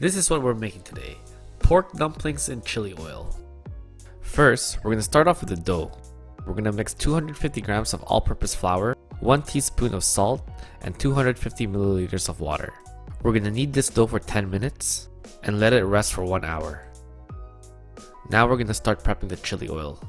This is what we're making today. Pork dumplings in chili oil. First, we're going to start off with the dough. We're going to mix 250 grams of all-purpose flour, 1 teaspoon of salt, and 250 milliliters of water. We're going to knead this dough for 10 minutes and let it rest for 1 hour. Now we're going to start prepping the chili oil.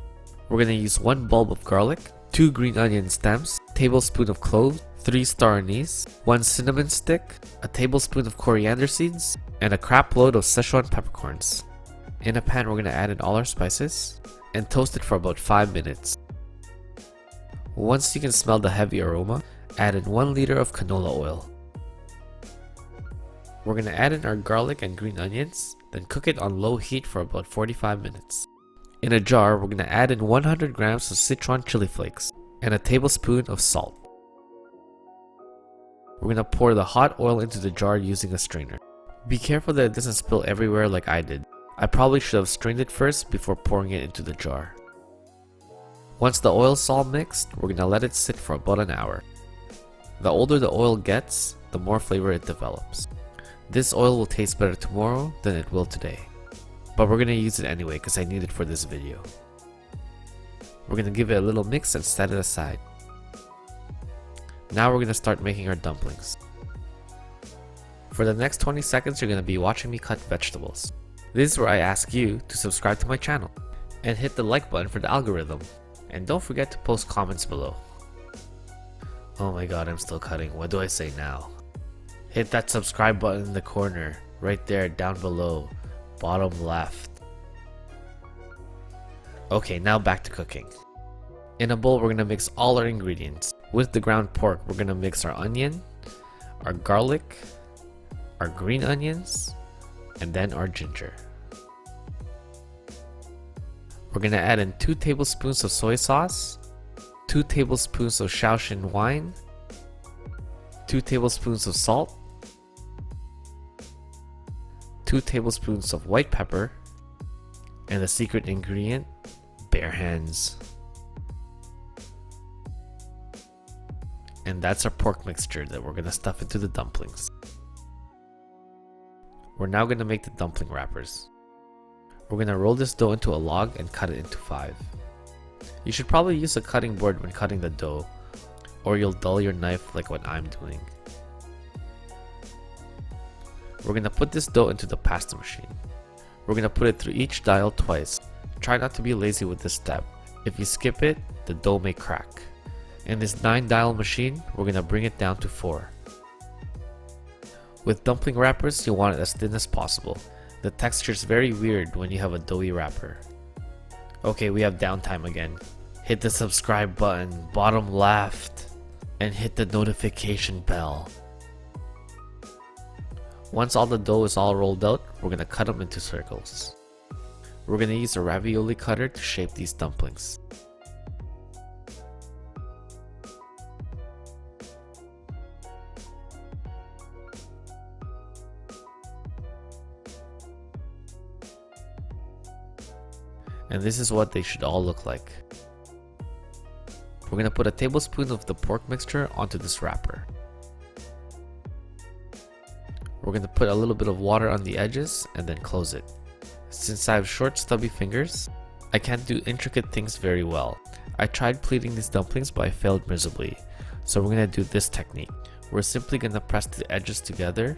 We're going to use 1 bulb of garlic, 2 green onion stems, tablespoon of cloves, 3 star anise, 1 cinnamon stick, a tablespoon of coriander seeds, and a crap load of Szechuan peppercorns. In a pan, we're going to add in all our spices and toast it for about 5 minutes. Once you can smell the heavy aroma, add in 1 liter of canola oil. We're going to add in our garlic and green onions, then cook it on low heat for about 45 minutes. In a jar, we're going to add in 100 grams of Szechuan chili flakes and a tablespoon of salt. We're going to pour the hot oil into the jar using a strainer. Be careful that it doesn't spill everywhere like I did. I probably should have strained it first before pouring it into the jar. Once the oil's all mixed, we're going to let it sit for about an hour. The older the oil gets, the more flavor it develops. This oil will taste better tomorrow than it will today. But we're going to use it anyway because I need it for this video. We're going to give it a little mix and set it aside. Now we're going to start making our dumplings. For the next 20 seconds, you're going to be watching me cut vegetables. This is where I ask you to subscribe to my channel and hit the like button for the algorithm. And don't forget to post comments below. Oh my god, I'm still cutting. What do I say now? Hit that subscribe button in the corner, right there down below, bottom left. Okay, now back to cooking. In a bowl, we're going to mix all our ingredients. With the ground pork, we're going to mix our onion, our garlic, our green onions, and then our ginger. We're going to add in 2 tablespoons of soy sauce, 2 tablespoons of Shaoxing wine, 2 tablespoons of salt, 2 tablespoons of white pepper, and the secret ingredient, bare hands. And that's our pork mixture that we're going to stuff into the dumplings. We're now going to make the dumpling wrappers. We're going to roll this dough into a log and cut it into 5. You should probably use a cutting board when cutting the dough, or you'll dull your knife like what I'm doing. We're going to put this dough into the pasta machine. We're going to put it through each dial twice. Try not to be lazy with this step. If you skip it, the dough may crack. In this 9 dial machine, we're going to bring it down to 4. With dumpling wrappers, you want it as thin as possible. The texture is very weird when you have a doughy wrapper. Okay, we have downtime again. Hit the subscribe button, bottom left, and hit the notification bell. Once all the dough is all rolled out, we're going to cut them into circles. We're going to use a ravioli cutter to shape these dumplings. And this is what they should all look like. We're going to put a tablespoon of the pork mixture onto this wrapper. We're going to put a little bit of water on the edges and then close it. Since I have short stubby fingers, I can't do intricate things very well. I tried pleating these dumplings but I failed miserably. So we're going to do this technique. We're simply going to press the edges together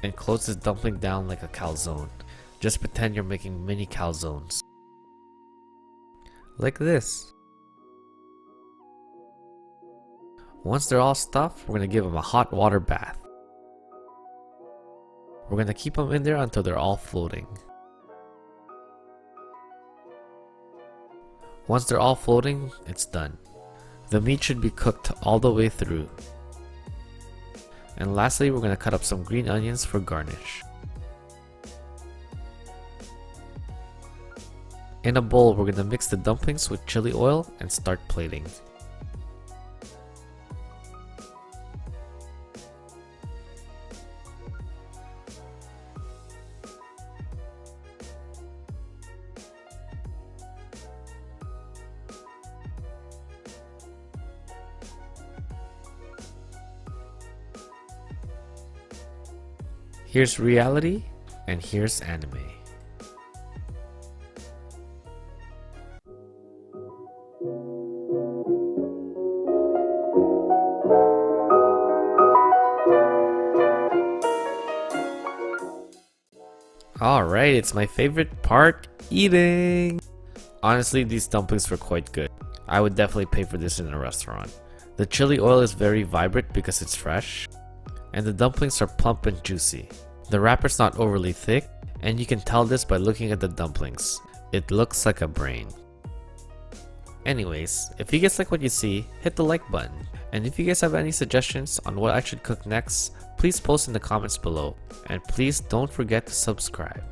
and close this dumpling down like a calzone. Just pretend you're making mini calzones. Like this. Once they're all stuffed, we're going to give them a hot water bath. We're going to keep them in there until they're all floating. Once they're all floating, it's done. The meat should be cooked all the way through. And lastly, we're going to cut up some green onions for garnish. In a bowl, we're going to mix the dumplings with chili oil and start plating. Here's reality, And here's anime. Alright, it's my favorite part, eating! Honestly, these dumplings were quite good. I would definitely pay for this in a restaurant. The chili oil is very vibrant because it's fresh, and the dumplings are plump and juicy. The wrapper's not overly thick, and you can tell this by looking at the dumplings. It looks like a brain. Anyways, if you guys like what you see, hit the like button. And if you guys have any suggestions on what I should cook next, please post in the comments below. And please don't forget to subscribe.